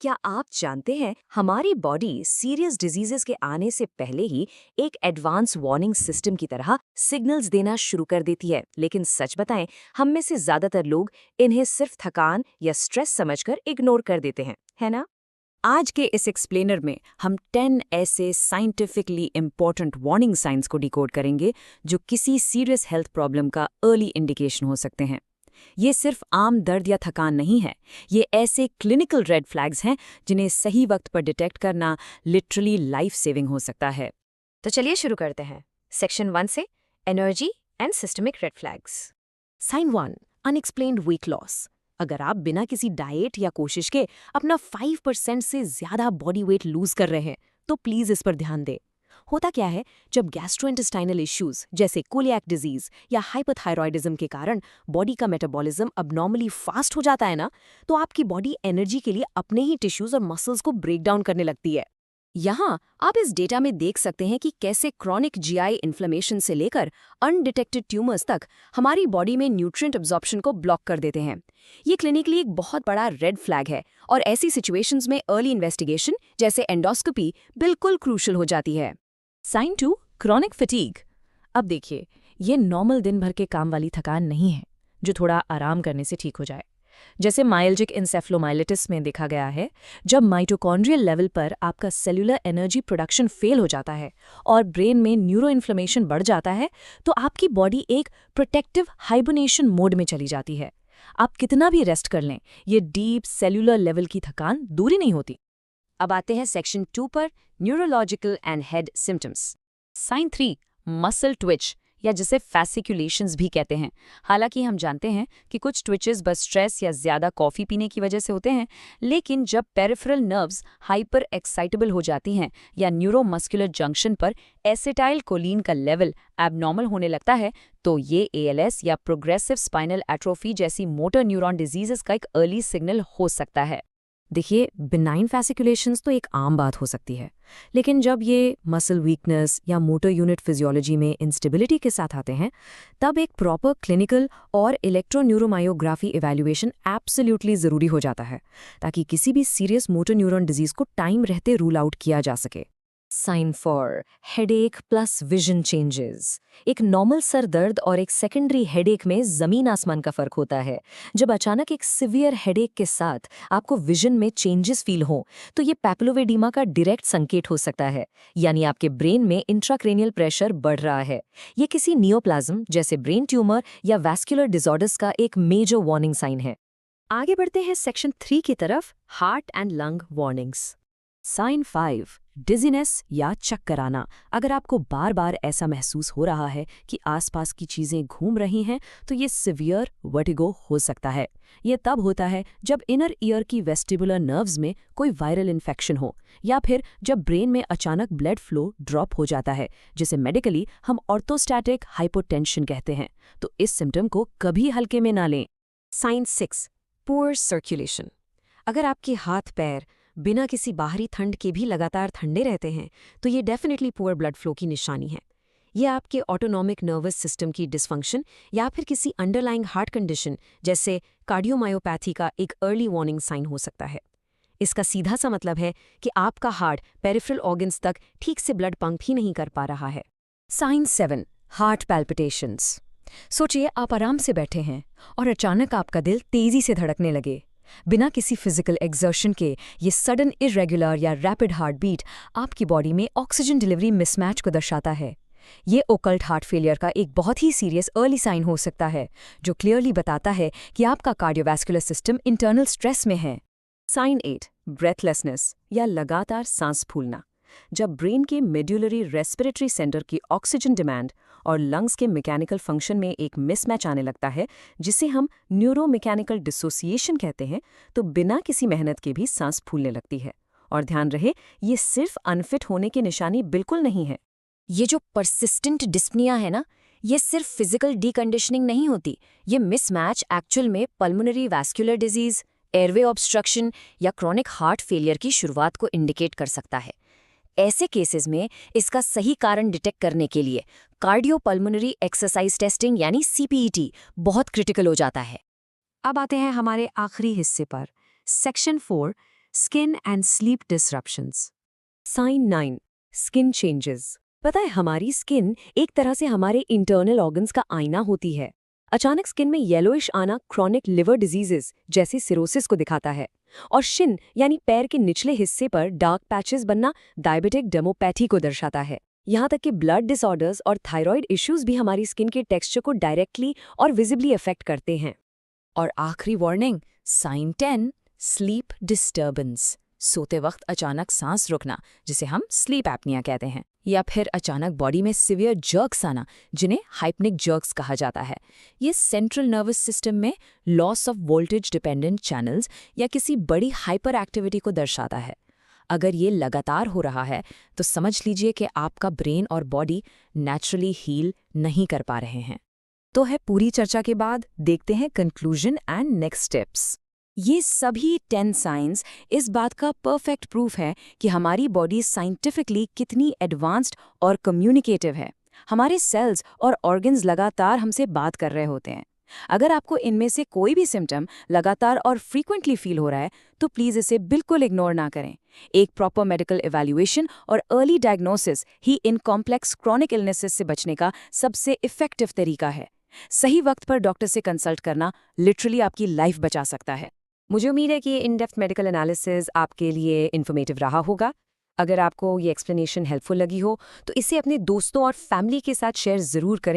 क्या आप जानते हैं हमारी बॉडी सीरियस डिजीजेस के आने से पहले ही एक एडवांस वार्निंग सिस्टम की तरह सिग्नल्स देना शुरू कर देती है। लेकिन सच बताएं, हम में से ज्यादातर लोग इन्हें सिर्फ थकान या स्ट्रेस समझकर इग्नोर कर देते हैं, है ना? आज के इस एक्सप्लेनर में हम 10 ऐसे साइंटिफिकली इंपॉर्टेंट वार्निंग साइंस को डिकोड करेंगे जो किसी सीरियस हेल्थ प्रॉब्लम का अर्ली इंडिकेशन हो सकते हैं। ये सिर्फ आम दर्द या थकान नहीं है, ये ऐसे क्लिनिकल रेड फ्लैग्स हैं जिन्हें सही वक्त पर डिटेक्ट करना लिटरली लाइफ सेविंग हो सकता है। तो चलिए शुरू करते हैं सेक्शन 1 से, energy and systemic red flags. Sign 1, unexplained weight loss. अगर आप बिना किसी डाइट या कोशिश के अपना 5% से ज्यादा बॉडी वेट लूज कर रहे हैं तो प्लीज इस पर ध्यान दें। होता क्या है, जब गैस्ट्रोइंटेस्टाइनल इश्यूज जैसे कोलियाक डिजीज या हाइपोथायरॉयडिज्म के कारण बॉडी का मेटाबॉलिज्म अबनॉर्मली फास्ट हो जाता है ना, तो आपकी बॉडी एनर्जी के लिए अपने ही टिश्यूज और मसल्स को ब्रेक डाउन करने लगती है। यहाँ आप इस डेटा में देख सकते हैं कि कैसे क्रॉनिक जीआई इन्फ्लेमेशन से लेकर अनडिटेक्टेड ट्यूमर्स तक हमारी बॉडी में न्यूट्रिएंट अब्जॉर्प्शन को ब्लॉक कर देते हैं। ये क्लिनिकली एक बहुत बड़ा रेड फ्लैग है और ऐसी सिचुएशंस में अर्ली इन्वेस्टिगेशन जैसे एंडोस्कोपी बिल्कुल क्रूशल हो जाती है। Sign 2, chronic fatigue. अब देखिए, ये नॉर्मल दिन भर के काम वाली थकान नहीं है जो थोड़ा आराम करने से ठीक हो जाए। जैसे माइल्जिक इंसेफ्लोमाइलिटिस में देखा गया है, जब माइटोकॉन्ड्रियल लेवल पर आपका सेलुलर एनर्जी प्रोडक्शन फेल हो जाता है और ब्रेन में न्यूरो इन्फ्लेमेशन बढ़ जाता है, तो आपकी बॉडी एक प्रोटेक्टिव हाइबरनेशन मोड में चली जाती है। आप कितना भी रेस्ट कर लें, ये डीप सेलुलर लेवल की थकान दूर ही नहीं होती। अब आते हैं सेक्शन 2 पर, neurological and head symptoms. Sign 3, muscle twitch या जिसे फैसिकुलेशंस भी कहते हैं। हालांकि हम जानते हैं कि कुछ ट्विचेस बस स्ट्रेस या ज्यादा कॉफी पीने की वजह से होते हैं, लेकिन जब पेरिफेरल नर्व्स हाइपर एक्साइटेबल हो जाती हैं या न्यूरोमस्कुलर जंक्शन पर एसिटाइल कोलिन का लेवल एबनॉर्मल होने लगता है, तो ये एएलएस या प्रोग्रेसिव स्पाइनल एट्रोफी जैसी मोटर न्यूरॉन डिजीजेस का एक अर्ली सिग्नल हो सकता है। देखिए, बिनाइन फैसिकुलेशंस तो एक आम बात हो सकती है, लेकिन जब ये मसल वीकनेस या मोटर यूनिट फिजियोलॉजी में इंस्टेबिलिटी के साथ आते हैं, तब एक प्रॉपर क्लिनिकल और इलेक्ट्रोन्यूरोमायोग्राफी इवैल्यूएशन एब्सोल्युटली ज़रूरी हो जाता है, ताकि किसी भी सीरियस मोटर न्यूरॉन डिजीज को टाइम रहते रूल आउट किया जा सके। Sign 4, headache plus vision changes. एक नॉर्मल सर दर्द और एक सेकेंडरी हेडेक में जमीन आसमान का फर्क होता है। जब अचानक एक सिवियर हेडेक के साथ आपको विजन में चेंजेस फील हो, तो ये पैपिलोवेडीमा का डायरेक्ट संकेत हो सकता है, यानी आपके ब्रेन में इंट्राक्रेनियल प्रेशर बढ़ रहा है। ये किसी नियोप्लाज्म जैसे ब्रेन ट्यूमर या वैस्कुलर डिसऑर्डर्स का एक मेजर वार्निंग साइन है। आगे बढ़ते हैं सेक्शन 3 की तरफ, heart and lung warnings. Sign 5, dizziness या चक्कर आना। अगर आपको बार बार ऐसा महसूस हो रहा है कि आसपास की चीजें घूम रही हैं, तो ये सिवियर वर्टिगो हो सकता है। ये तब होता है जब इनर ईयर की वेस्टिबुलर नर्व्स में कोई वायरल इन्फेक्शन हो, या फिर जब ब्रेन में अचानक ब्लड फ्लो ड्रॉप हो जाता है, जिसे मेडिकली हम ऑर्थोस्टैटिक हाइपोटेंशन कहते हैं। तो इस सिम्टम को कभी हल्के में ना लें। Sign 6, poor circulation. अगर आपके हाथ पैर बिना किसी बाहरी ठंड के भी लगातार ठंडे रहते हैं, तो ये डेफिनेटली पुअर ब्लड फ्लो की निशानी है। ये आपके ऑटोनॉमिक नर्वस सिस्टम की डिसफंक्शन या फिर किसी अंडरलाइंग हार्ट कंडीशन जैसे कार्डियोमायोपैथी का एक अर्ली वार्निंग साइन हो सकता है। इसका सीधा सा मतलब है कि आपका हार्ट पेरिफेरल ऑर्गन्स तक ठीक से ब्लड पंप ही नहीं कर पा रहा है। Sign 7, heart palpitations. सोचिए, आप आराम से बैठे हैं और अचानक आपका दिल तेजी से धड़कने लगे। बिना किसी फिजिकल एक्सर्शन के ये सडन इरेगुलर या रैपिड हार्ट बीट आपकी बॉडी में ऑक्सीजन डिलीवरी मिसमैच को दर्शाता है। ये ओकल्ट हार्ट फेलियर का एक बहुत ही सीरियस अर्ली साइन हो सकता है, जो क्लियरली बताता है कि आपका कार्डियोवैस्कुलर सिस्टम इंटरनल स्ट्रेस में है। साइन 8, ब्रेथलेसनेस या लगातार सांस फूलना। जब ब्रेन के मेड्यूलरी रेस्पिरेटरी सेंटर की ऑक्सीजन डिमांड और लंग्स के मैकेनिकल फंक्शन में एक मिसमैच आने लगता है, जिसे हम न्यूरोमैकेनिकल डिसोसिएशन कहते हैं, तो बिना किसी मेहनत के भी सांस फूलने लगती है। और ध्यान रहे, ये सिर्फ अनफिट होने की निशानी बिल्कुल नहीं है। ये जो परसिस्टेंट डिस्पनिया है ना, ये सिर्फ फिजिकल डीकंडीशनिंग नहीं होती। ये मिसमैच एक्चुअल में pulmonary vascular disease, airway obstruction या क्रॉनिक हार्ट फेलियर की शुरुआत को इंडिकेट कर सकता है। ऐसे केसेस में इसका सही कारण डिटेक्ट करने के लिए कार्डियोपल्मोनरी एक्सरसाइज टेस्टिंग यानी सीपीईटी बहुत क्रिटिकल हो जाता है। अब आते हैं हमारे आखिरी हिस्से पर, section 4, skin and sleep disruptions. Sign 9, skin changes. पता है, हमारी स्किन एक तरह से हमारे इंटरनल ऑर्गन्स का आईना होती है। अचानक स्किन में येलोइश आना क्रॉनिक लिवर डिजीजेस जैसे सिरोसिस को दिखाता है, और शिन यानी पैर के निचले हिस्से पर डार्क पैचेस बनना डायबिटिक डेमोपैथी को दर्शाता है। यहाँ तक कि ब्लड डिसऑर्डर्स और थायराइड इश्यूज भी हमारी स्किन के टेक्सचर को डायरेक्टली और विजिबली अफेक्ट करते हैं। और आखिरी वार्निंग, साइन 10, स्लीप डिस्टर्बेंस। सोते वक्त अचानक सांस रुकना, जिसे हम स्लीप एपनिया कहते हैं, या फिर अचानक बॉडी में सिवियर जर्क्स आना, जिन्हें हाइपनिक जर्क्स कहा जाता है। ये सेंट्रल नर्वस सिस्टम में loss of voltage dependent channels या किसी बड़ी हाइपर एक्टिविटी को दर्शाता है। अगर ये लगातार हो रहा है तो समझ लीजिए कि आपका ब्रेन और बॉडी नेचुरली हील नहीं कर पा रहे हैं। तो है पूरी चर्चा के बाद देखते हैं कंक्लूजन एंड नेक्स्ट स्टेप्स। ये सभी 10 साइंस इस बात का परफेक्ट प्रूफ है कि हमारी बॉडी साइंटिफिकली कितनी एडवांस्ड और कम्युनिकेटिव है। हमारे सेल्स और ऑर्गन्स लगातार हमसे बात कर रहे होते हैं। अगर आपको इनमें से कोई भी सिम्टम लगातार और फ्रीक्वेंटली फील हो रहा है तो प्लीज़ इसे बिल्कुल इग्नोर ना करें। एक प्रॉपर मेडिकल इवैल्यूएशन और early diagnosis he in complex chronic illnesses से बचने का सबसे इफेक्टिव तरीका है। सही वक्त पर डॉक्टर से कंसल्ट करना लिटरली आपकी लाइफ बचा सकता है। मुझे उम्मीद है कि ये इन-डेप्थ मेडिकल एनालिसिस आपके लिए इन्फॉर्मेटिव रहा होगा। अगर आपको ये एक्सप्लेनेशन हेल्पफुल लगी हो तो इसे अपने दोस्तों और फैमिली के साथ शेयर ज़रूर करें।